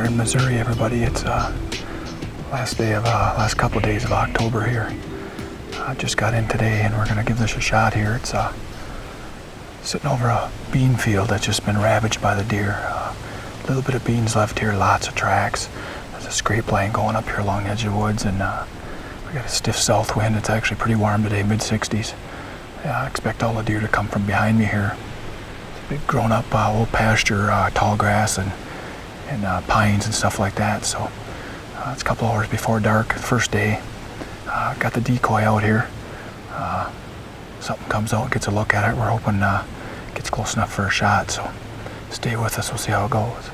We're in Missouri, everybody. It's last couple of days of October here. Just got in today, and we're gonna give this a shot here. It's sitting over a bean field that's just been ravaged by the deer. A little bit of beans left here, lots of tracks. There's a scrape line going up here along the edge of the woods, and we got a stiff south wind. It's actually pretty warm today, mid-60s. I expect all the deer to come from behind me here. It's a big grown-up old pasture, tall grass and pines and stuff like that. So it's a couple hours before dark, first day. Got the decoy out here. Something comes out, gets a look at it. We're hoping gets close enough for a shot. So stay with us, we'll see how it goes.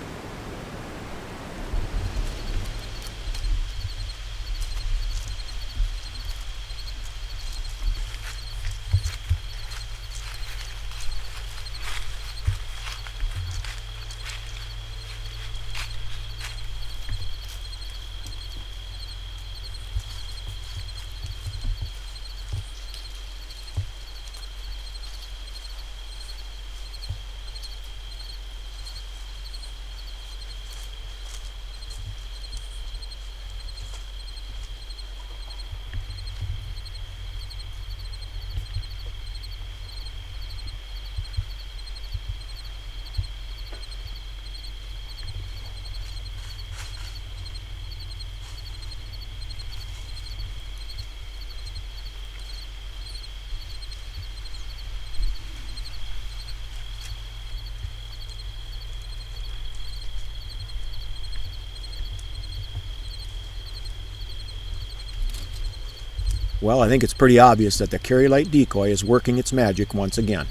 Well, I think it's pretty obvious that the Carry Light decoy is working its magic once again.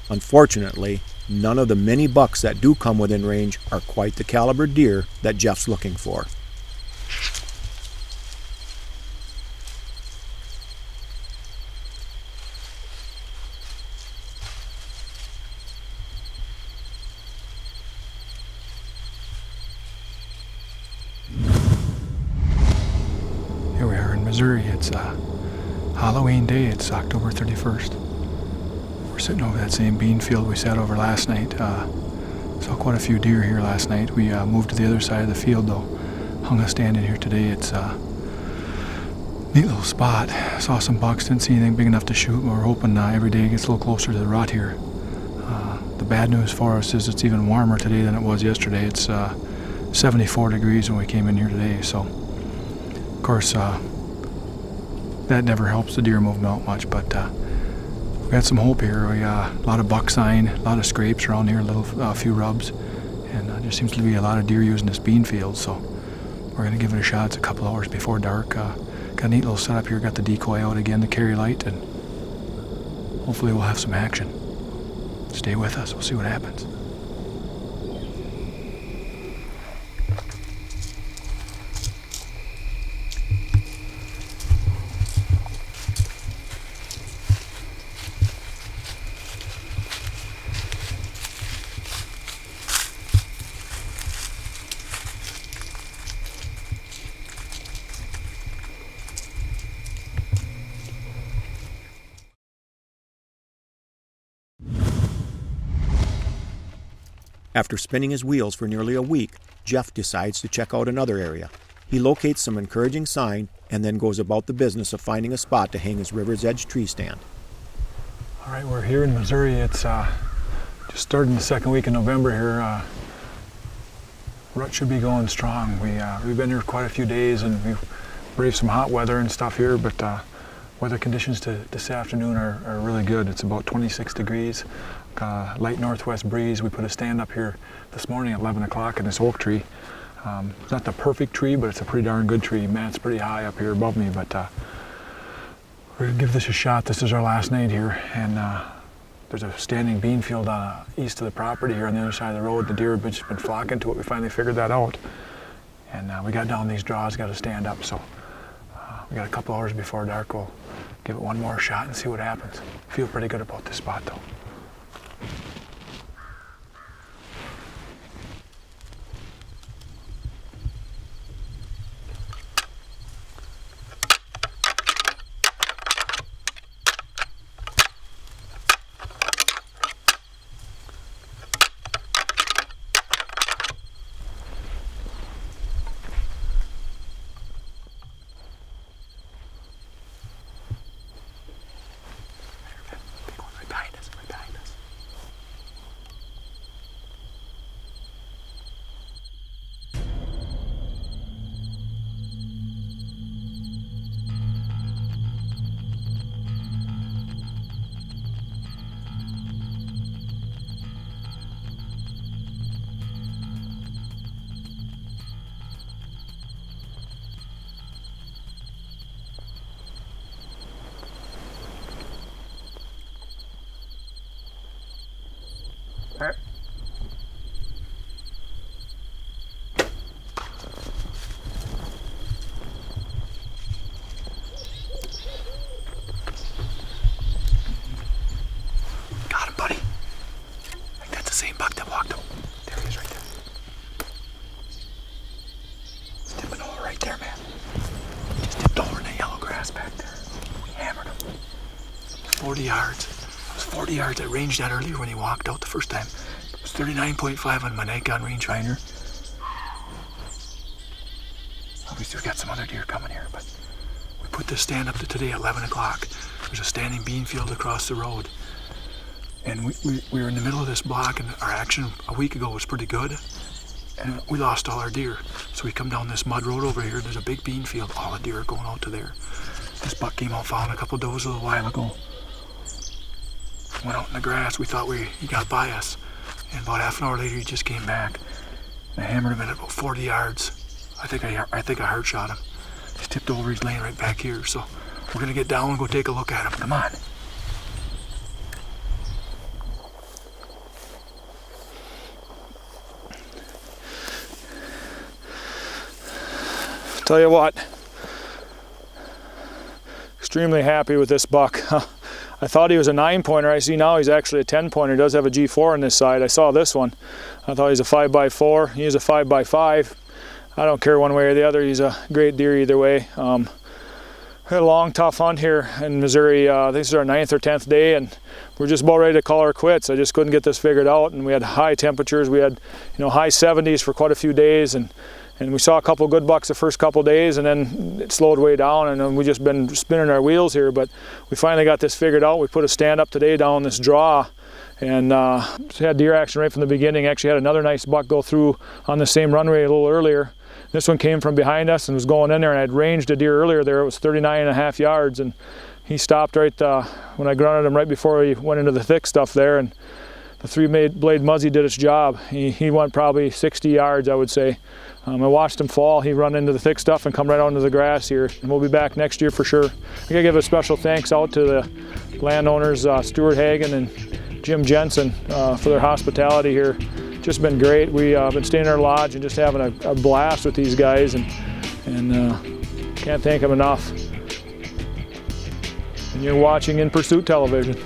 Unfortunately, none of the many bucks that do come within range are quite the caliber deer that Jeff's looking for. Here we are in Missouri. It's Halloween day. It's October 31st. We're sitting over that same bean field we sat over last night. Saw quite a few deer here last night. We moved to the other side of the field though. Hung a stand in here today. It's a neat little spot. Saw some bucks, didn't see anything big enough to shoot. We're hoping every day it gets a little closer to the rut here. The bad news for us is it's even warmer today than it was yesterday. It's 74 degrees when we came in here today. So, of course, that never helps the deer movement out much, but we got some hope here. We a lot of buck sign, a lot of scrapes around here, a few rubs, and there seems to be a lot of deer using this bean field. So we're gonna give it a shot. It's a couple hours before dark. Got a neat little setup here. Got the decoy out again, the Carry Light, and hopefully we'll have some action. Stay with us. We'll see what happens. After spinning his wheels for nearly a week, Jeff decides to check out another area. He locates some encouraging sign and then goes about the business of finding a spot to hang his river's edge tree stand. All right, we're here in Missouri. It's just starting the second week in November here. Rut should be going strong. We've been here quite a few days, and we've braved some hot weather and stuff here, but weather conditions this afternoon are really good. It's about 26 degrees, light northwest breeze. We put a stand up here this morning at 11 o'clock in this oak tree. It's not the perfect tree, but it's a pretty darn good tree. Matt's pretty high up here above me, but we're gonna give this a shot. This is our last night here, and there's a standing bean field east of the property here on the other side of the road. The deer have just been flocking to it. We finally figured that out, and we got down these draws, got to stand up. So we got a couple hours before dark. We'll give it one more shot and see what happens. Feel pretty good about this spot though. 40 yards. It was 40 yards. I ranged that earlier when he walked out the first time. It was 39.5 on my Nikon rangefinder. Obviously we got some other deer coming here, but we put this stand up to today at 11 o'clock. There's a standing bean field across the road. And we were in the middle of this block, and our action a week ago was pretty good. And we lost all our deer. So we come down this mud road over here, there's a big bean field. All the deer are going out to there. This buck came out, found a couple does a little while ago. Went out in the grass, we thought he got by us. And about half an hour later, he just came back. And I hammered him in at about 40 yards. I think I hard shot him. He's tipped over, he's laying right back here. So we're gonna get down and go take a look at him. Come on. Tell you what, extremely happy with this buck. I thought he was a 9-pointer. I see now he's actually a 10-pointer. He does have a G4 on this side. I saw this one. I thought he was a 5x4. He is a 5x5. I don't care one way or the other. He's a great deer either way. We had a long, tough hunt here in Missouri. This is our 9th or 10th day, and we're just about ready to call our quits. I just couldn't get this figured out, and we had high temperatures. We had, high 70s for quite a few days, and we saw a couple good bucks the first couple days, and then it slowed way down, and then we just been spinning our wheels here. But we finally got this figured out. We put a stand up today down this draw, and had deer action right from the beginning. Actually had another nice buck go through on the same runway a little earlier. This one came from behind us and was going in there, and I'd ranged a deer earlier there. It was 39.5 yards, and he stopped right when I grunted him right before he went into the thick stuff there, and the 3-blade Muzzy did its job. He went probably 60 yards, I would say. I watched him fall. He run into the thick stuff and come right onto the grass here. And we'll be back next year for sure. I gotta give a special thanks out to the landowners, Stuart Hagen and Jim Jensen, for their hospitality here. Just been great. We've been staying in our lodge and just having a blast with these guys, and can't thank them enough. And you're watching In Pursuit Television.